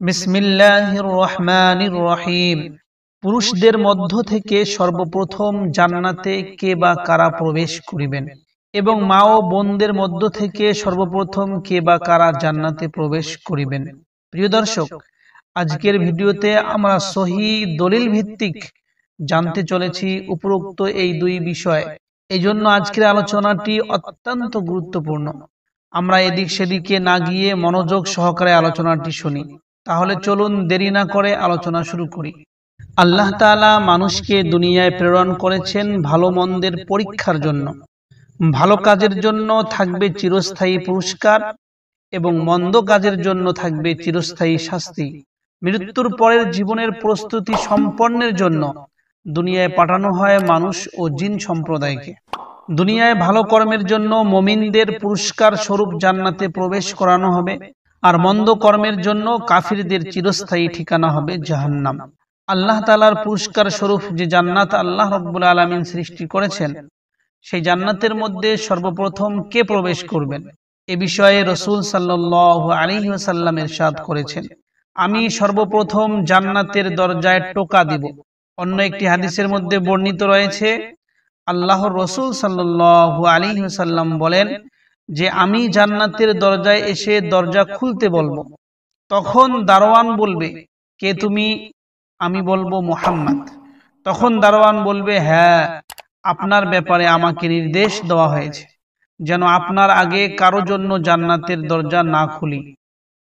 বিসমিল্লাহির রহমানির রহিম। পুরুষদের মধ্য থেকে সর্বপ্রথম জান্নাতে কে বা কারা প্রবেশ করিবেন এবং মা ও বোনদের মধ্য থেকে সর্বপ্রথম কে বা কারা জান্নাতে প্রবেশ করিবেন। প্রিয় দর্শক, আজকের ভিডিওতে আমরা সহিহ দলিল ভিত্তিক জানতে চলেছি উপরোক্ত এই দুই বিষয়। এই জন্য আজকের আলোচনাটি অত্যন্ত গুরুত্বপূর্ণ। আমরা এদিক সেদিকে না গিয়ে মনোযোগ সহকারে আলোচনাটি শুনি। তাহলে চলুন দেরি না করে আলোচনা শুরু করি। আল্লাহ তাআলা মানুষকে দুনিয়ায় প্রেরণ করেছেন ভালো মন্দের পরীক্ষার জন্য। ভালো কাজের জন্য থাকবে চিরস্থায়ী পুরস্কার এবং মন্দ কাজের জন্য থাকবে চিরস্থায়ী শাস্তি। মৃত্যুর পরের জীবনের প্রস্তুতি সম্পন্নের জন্য দুনিয়ায় পাঠানো হয় মানুষ ও জিন সম্প্রদায়কে। দুনিয়ায় ভালো কর্মের জন্য মুমিনদের পুরস্কার স্বরূপ জান্নাতে প্রবেশ করানো হবে, আর মন্দ কর্মের জন্য কাফিরদের চিরস্থায়ী ঠিকানা হবে জাহান্নাম। আল্লাহ তাআলার পুরস্কার স্বরূপ যে জান্নাত আল্লাহ রাব্বুল আলামিন সৃষ্টি করেছেন, সেই জান্নাতের মধ্যে সর্বপ্রথম কে প্রবেশ করবেন এ বিষয়ে রাসূল সাল্লাল্লাহু আলাইহি ওয়াসাল্লাম ইরশাদ করেছেন, আমি সর্বপ্রথম জান্নাতের দরজায় টোকা দিব। অন্য একটি হাদিসের মধ্যে বর্ণিত রয়েছে, আল্লাহর রাসূল সাল্লাল্লাহু আলাইহি ওয়াসাল্লাম বলেন যে আমি জান্নাতের দরজায় এসে দরজা খুলতে বলবো। তখন দারোয়ান বলবে, কে তুমি? আমি বলবো, মুহাম্মদ। তখন দারোয়ান বলবে, হ্যাঁ, আপনার ব্যাপারে আমাকে নির্দেশ দেওয়া হয়েছে যেন আপনার আগে কারো জন্য জান্নাতের দরজা না খুলি।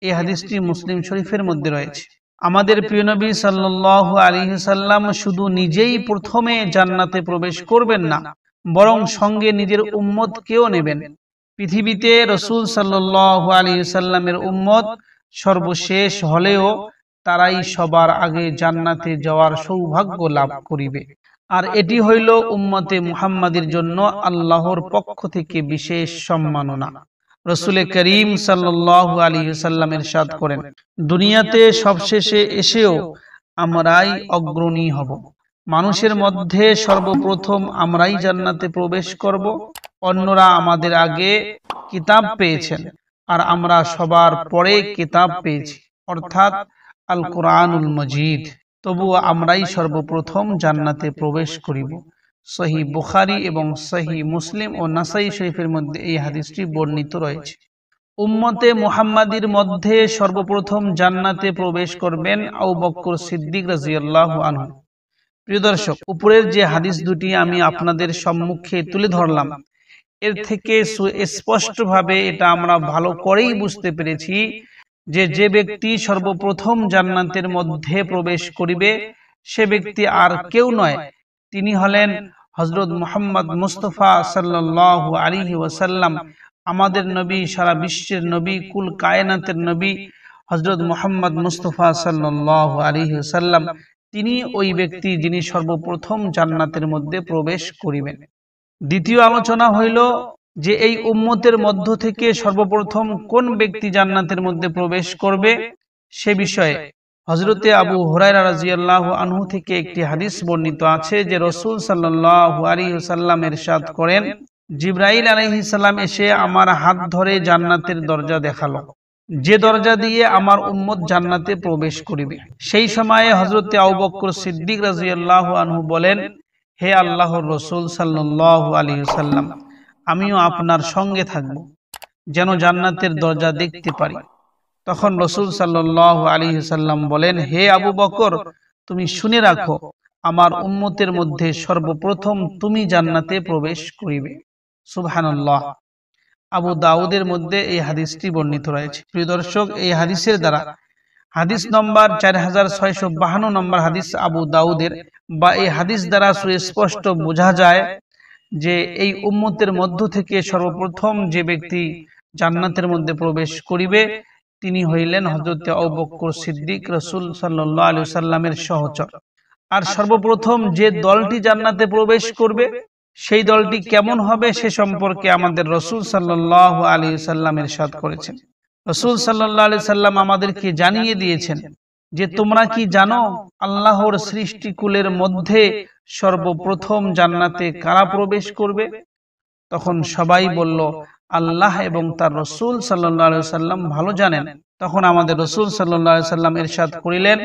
এই হাদিসটি মুসলিম শরীফের মধ্যে রয়েছে। আমাদের প্রিয় নবী সাল্লাল্লাহু আলাইহি ওয়াসাল্লাম শুধু নিজেই প্রথমে জান্নাতে প্রবেশ করবেন না, বরং সঙ্গে নিজের উম্মতকেও নেবেন। পৃথিবীতে রাসূল সাল্লাল্লাহু আলাইহি ওয়াসাল্লামের উম্মত সর্বশেষ হলেও তারাই সবার আগে জান্নাতে যাওয়ার সৌভাগ্য লাভ করিবে। আর এটি হইল উম্মতে মুহাম্মাদের জন্য আল্লাহর পক্ষ থেকে বিশেষ সম্মাননা। রাসূল করিম সাল্লাল্লাহু আলাইহি ওয়াসাল্লাম ইরশাদ করেন, দুনিয়াতে সবশেষে এসেও আমরাই অগ্রণী হব। মানুষের মধ্যে সর্বপ্রথম আমরাই জান্নাতে প্রবেশ করব। অন্যরা আমাদের আগে কিতাব পেয়েছেন আর আমরা সবার পরে কিতাব পেয়েছি, অর্থাৎ আল কোরআনুল মজিদ। তবুও আমরাই সর্বপ্রথম জান্নাতে প্রবেশ করিব। সহিহ বুখারী এবং সহিহ মুসলিম ও নাসাই শরীফের মধ্যে এই হাদিসটি বর্ণিত রয়েছে। উম্মতে মুহাম্মাদির মধ্যে সর্বপ্রথম জান্নাতে প্রবেশ করবেন আবু বকর সিদ্দিক রাদিয়াল্লাহু আনহু। প্রিয় দর্শক, উপরের যে হাদিস দুটি আমি আপনাদের সম্মুখে তুলে ধরলাম, এর থেকে সুস্পষ্টভাবে এটা আমরা ভালো করেই বুঝতে পেরেছি যে যে ব্যক্তি সর্বপ্রথম জান্নাতের মধ্যে প্রবেশ করিবে সে ব্যক্তি আর কেউ নয়, তিনি হলেন হযরত মুহাম্মদ মুস্তাফা সাল্লাল্লাহু আলাইহি ওয়াসাল্লাম, আমাদের নবী, সারা বিশ্বের নবী, কুল কায়নাতের নবী হযরত মুহাম্মদ মুস্তাফা সাল্লাল্লাহু আলাইহি ওয়াসাল্লাম। তিনি ওই ব্যক্তি যিনি সর্বপ্রথম জান্নাতের মধ্যে প্রবেশ করিবেন। দ্বিতীয় আলোচনা হইল যে এই উম্মতের মধ্য থেকে সর্বপ্রথম কোন ব্যক্তি জান্নাতের মধ্যে প্রবেশ করবে সে বিষয়ে হযরতে আবু হুরায়রা রাদিয়াল্লাহু আনহু থেকে একটি হাদিস বর্ণিত আছে যে রাসূল সাল্লাল্লাহু আলাইহি ওয়াসাল্লাম ইরশাদ করেন, জিবরাইল আলাইহিস সালাম এসে আমার হাত ধরে জান্নাতের দরজা দেখালো, যে দরজা দিয়ে আমার উম্মত জান্নাতে প্রবেশ করিবে। সেই সময়ে হযরতে আবু বকর সিদ্দিক রাদিয়াল্লাহু আনহু বলেন, হে আল্লাহর রাসূল সাল্লাল্লাহু আলাইহি ওয়াসাল্লাম, আমিও আপনার সঙ্গে থাকব যেন জান্নাতের দরজা দেখতে পারি। তখন রাসূল সাল্লাল্লাহু আলাইহি ওয়াসাল্লাম বলেন, হে আবু বকর, তুমি শুনে রাখো, আমার উম্মতের মধ্যে সর্বপ্রথম তুমি জান্নাতে প্রবেশ করিবে। সুবহানাল্লাহ। আবু দাউদের মধ্যে এই হাদিসটি বর্ণিত রয়েছে। প্রিয় দর্শক, এই হাদিসের দ্বারা হাদিস নম্বর 4652 নম্বর হাদিস আবু দাউদের, বা এই হাদিস দ্বারা সুস্পষ্ট বোঝা যায় যে এই উম্মতের মধ্য থেকে সর্বপ্রথম যে ব্যক্তি জান্নাতের মধ্যে প্রবেশ করিবে তিনি হইলেন হযরত আবু বকর সিদ্দিক, রাসূল সাল্লাল্লাহু আলাইহি ওয়াসাল্লামের সহচর। আর সর্বপ্রথম যে দলটি জান্নাতে প্রবেশ করবে সেই দলটি কেমন হবে সে সম্পর্কে আমাদের রাসূল সাল্লাল্লাহু আলাইহি ওয়াসাল্লাম ইরশাদ করেছেন। রাসূল সাল্লাল্লাহু আলাইহি ওয়াসাল্লাম আমাদেরকে জানিয়ে দিয়েছেন যে তোমরা কি জানো আল্লাহর সৃষ্টিকুলের মধ্যে সর্বপ্রথম জান্নাতে কারা প্রবেশ করবে? তখন সবাই বলল, আল্লাহ এবং তার রসুল সাল্লাল্লাহু আলাইহি সাল্লাম ভালো জানেন। তখন আমাদের রসুল সাল্লাল্লাহু আলাইহি সাল্লাম ইরশাদ করিলেন,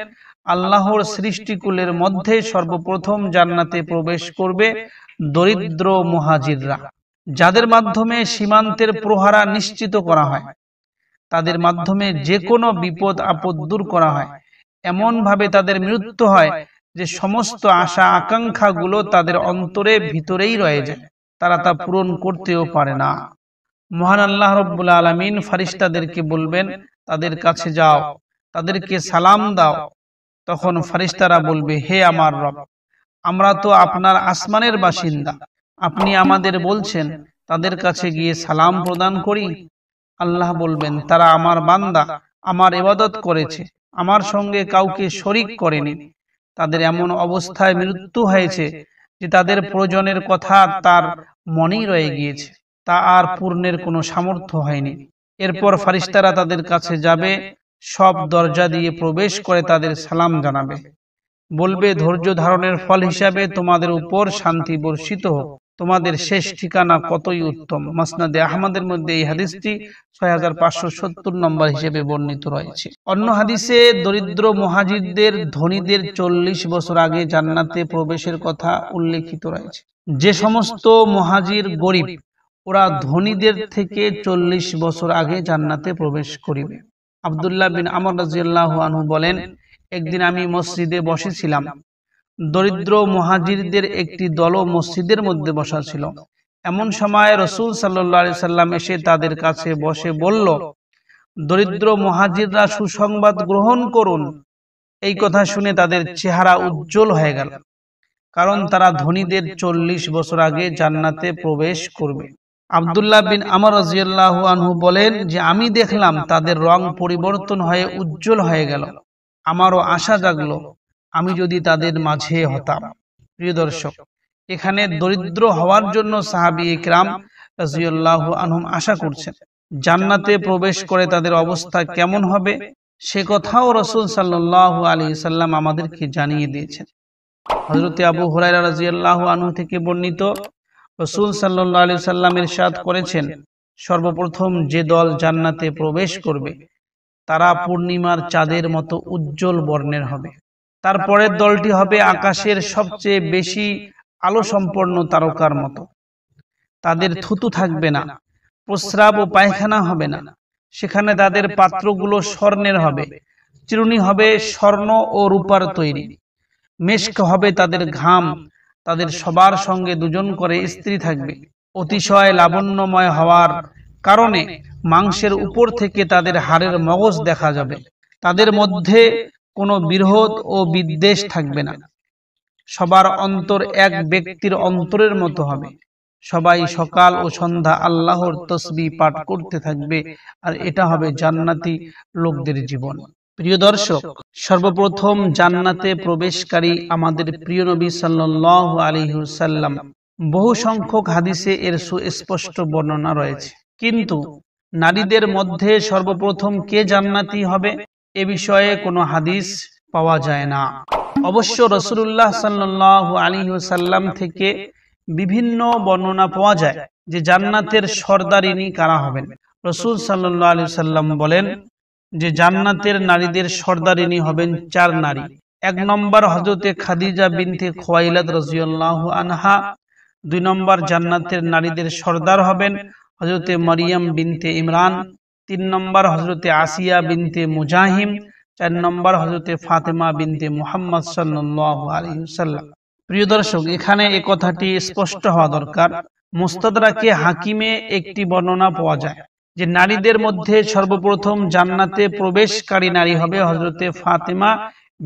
আল্লাহর সৃষ্টিকুলের মধ্যে সর্বপ্রথম জান্নাতে প্রবেশ করবে দরিদ্র মুহাজিররা, যাদের মাধ্যমে সীমান্তের প্রহারা নিশ্চিত করা হয়, তাদের মাধ্যমে যে কোনো বিপদ আপদ দূর করা হয়, এমন ভাবে তাদের মৃত্যু হয় যে সমস্ত আশা আকাঙ্ক্ষা গুলো তাদের অন্তরে ভিতরেই রয়ে যায়, তারা তা পূরণ করতেও পারে না। মহান আল্লাহ রাব্বুল আলামিন ফারিস্তাদেরকে বলবেন, তাদের কাছে যাও, তাদেরকে সালাম দাও। তখন ফারিস্তারা বলবে, হে আমার রব, আমরা তো আপনার আসমানের বাসিন্দা, আপনি আমাদের বলছেন তাদের কাছে গিয়ে সালাম প্রদান করি। আল্লাহ বলবেন, তারা আমার বান্দা, আমার ইবাদত করেছে, আমার সঙ্গে কাউকে শরীক করেনি, তাদের এমন অবস্থায় মৃত্যু হয়েছে যে তাদের প্রয়োজনের কথা তার মনেই রয়ে গিয়েছে, তা আর পূর্ণের কোনো সামর্থ্য হয়নি। এরপর ফারিস্তারা তাদের কাছে যাবে, সব দরজা দিয়ে প্রবেশ করে তাদের সালাম জানাবে, বলবে, ধৈর্য ধারণের ফল হিসাবে তোমাদের উপর শান্তি বর্ষিত হোক, তোমাদের শেষ ঠিকানা কতই উত্তম। মাসনাদে আহমদের মধ্যে এই হাদিসটি 6570 নম্বর হিসেবে বর্ণিত রয়েছে। অন্য হাদিসে দরিদ্র মুহাজিরদের ধনীদের 40 বছর আগে জান্নাতে প্রবেশের কথা উল্লেখিত রয়েছে। যে সমস্ত মুহাজির গরিব, ওরা ধনীদের থেকে 40 বছর আগে জান্নাতে প্রবেশ করিবে। আব্দুল্লাহ বিন আমর রাদিয়াল্লাহু আনহু বলেন, একদিন আমি মসজিদে বসেছিলাম, দরিদ্র মুহাজিরদের একটি দলও মসজিদের মধ্যে বসা ছিল। এমন সময় রাসূল সাল্লাল্লাহু আলাইহি সাল্লাম এসে তাদের কাছে বসে বলল, দরিদ্র মুহাজিররা সুসংবাদ গ্রহণ করুন। এই কথা শুনে তাদের চেহারা উজ্জ্বল হয়ে গেল, কারণ তারা ধনীদের 40 বছর আগে জান্নাতে প্রবেশ করবে। আব্দুল্লাহ বিন আমর রাদিয়াল্লাহু আনহু বলেন যে আমি দেখলাম তাদের রং পরিবর্তন হয়ে উজ্জ্বল হয়ে গেল, আমারও আশা জাগলো আমি যদি তাদের মাঝে হতাম। প্রিয় দর্শক, এখানে দরিদ্র হওয়ার জন্য সাহাবী ইকরাম রাদিয়াল্লাহু আনহুম আশা করছেন, জান্নাতে প্রবেশ করে তাদের অবস্থা কেমন হবে সে কথাও রাসূল সাল্লাল্লাহু আলাইহি সাল্লাম আমাদেরকে জানিয়ে দিয়েছেন। হযরত আবু হুরায়রা রাদিয়াল্লাহু আনহু থেকে বর্ণিত, রাসূল সাল্লাল্লাহু আলাইহি সাল্লাম ইরশাদ করেছেন, সর্বপ্রথম যে দল জান্নাতে প্রবেশ করবে তারা পূর্ণিমার চাঁদের মতো উজ্জ্বল বর্ণের হবে। তারপরের দলটি হবে আকাশের সবচেয়ে বেশি আলো সম্পন্ন তারকার মতো। তাদের থুতু থাকবে না, প্রস্রাব ও পায়খানা হবে না, সেখানে তাদের পাত্রগুলো স্বর্ণের হবে, চিরুনি হবে স্বর্ণ ও রূপার তৈরি, মেশক হবে তাদের ঘাম, তাদের সবার সঙ্গে দুজন করে স্ত্রী থাকবে। অতিশয় লাবণ্যময় হওয়ার কারণে মাংসের উপর থেকে তাদের হাড়ের মগজ দেখা যাবে। তাদের মধ্যে কোনো বিরোধ ও বিদ্বেষ থাকবে না। সবার অন্তর এক ব্যক্তির অন্তরের মতো হবে। সবাই সকাল ও সন্ধ্যা আল্লাহর তসবিহ পাঠ করতে থাকবে, আর এটা হবে জান্নাতি লোকদের জীবন। প্রিয় দর্শক, সর্বপ্রথম জান্নাতে প্রবেশকারী আমাদের প্রিয় নবী সাল্লাল্লাহু আলাইহি ওয়াসাল্লাম। বহু সংখ্যক হাদিসে এর সুস্পষ্ট বর্ণনা রয়েছে, কিন্তু নারীদের মধ্যে সর্বপ্রথম কে জান্নাতি হবে এ বিষয়ে কোনো হাদিস পাওয়া যায় না। অবশ্য রাসূলুল্লাহ সাল্লাল্লাহু আলাইহি ওয়াসাল্লাম থেকে বিভিন্ন বর্ণনা পাওয়া যায় যে জান্নাতের সর্দারিনী কারা হবেন। রাসূল সাল্লাল্লাহু আলাইহি ওয়াসাল্লাম বলেন যে জান্নাতের নারীদের সর্দারিনী হবেন 4 নারী। 1 নম্বর হযরতে খাদিজা বিনতে খুয়াইলিদ রাদিয়াল্লাহু আনহা। 2 নম্বর জান্নাতের নারীদের সর্দার হবেন হযরতে মারিয়াম বিনতে ইমরান। 3 নম্বর হযরতে আসিয়া বিনতে মুজাহিম। 4 নম্বর হযরতে ফাতেমা বিনতে মুহাম্মদ সাল্লাল্লাহু আলাইহি ওয়াসাল্লাম। প্রিয় দর্শক, এখানে এই কথাটি স্পষ্ট হওয়া দরকার। মুস্তাদরাকে হাকিমে একটি বর্ণনা পাওয়া যায় যে নারীদের মধ্যে সর্বপ্রথম জান্নাতে প্রবেশকারী নারী হবে হযরতে ফাতেমা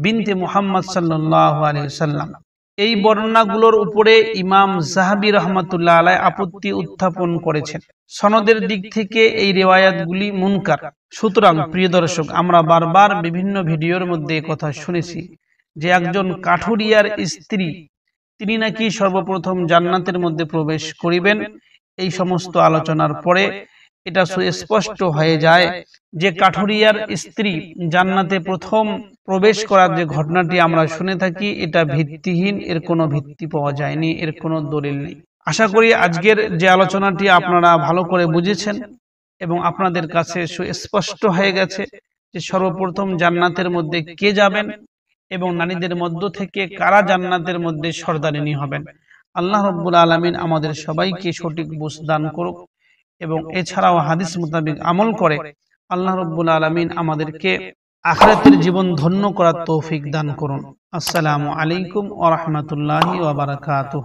বিনতে মুহাম্মদ সাল্লাল্লাহু আলাইহি ওয়াসাল্লাম। এই বর্ণনাগুলোর উপরে ইমাম যাহাবী রাহমাতুল্লাহ আলাইহি আপত্তি উত্থাপন করেছেন। সনদের দিক থেকে এই রিওয়ায়াতগুলি মুনকার। সুতরাং প্রিয় দর্শক, আমরা বারবার বিভিন্ন ভিডিওর মধ্যে কথা শুনেছি যে একজন কাঠুরিয়ার স্ত্রী তিনি নাকি সর্বপ্রথম জান্নাতের মধ্যে প্রবেশ করিবেন। এই সমস্ত আলোচনার পরে এটা সুস্পষ্ট হয়ে যায় যে কাঠুরিয়ার স্ত্রী জান্নাতে প্রথম প্রবেশ করার যে ঘটনাটি আমরা শুনে থাকি এটা ভিত্তিহীন, এর কোনো ভিত্তি পাওয়া যায়নি, এর কোনো দলিল নেই। আশা করি আজকের যে আলোচনাটি আপনারা ভালো করে বুঝেছেন এবং আপনাদের কাছে সুস্পষ্ট হয়ে গেছে যে সর্বপ্রথম জান্নাতের মধ্যে কে যাবেন এবং নারীদের মধ্য থেকে কারা জান্নাতের মধ্যে সর্দারিনী হবেন। আল্লাহ রাব্বুল আলামিন আমাদের সবাইকে সঠিক বুঝ দান করুক এবং এছাড়াও হাদিস মোতাবেক আমল করে আল্লাহ রাব্বুল আলামিন আমাদেরকে আখিরাতের জীবন ধন্য করার তৌফিক দান করুন। আসসালামু আলাইকুম ওয়া রাহমাতুল্লাহি ওয়া বারাকাতুহু।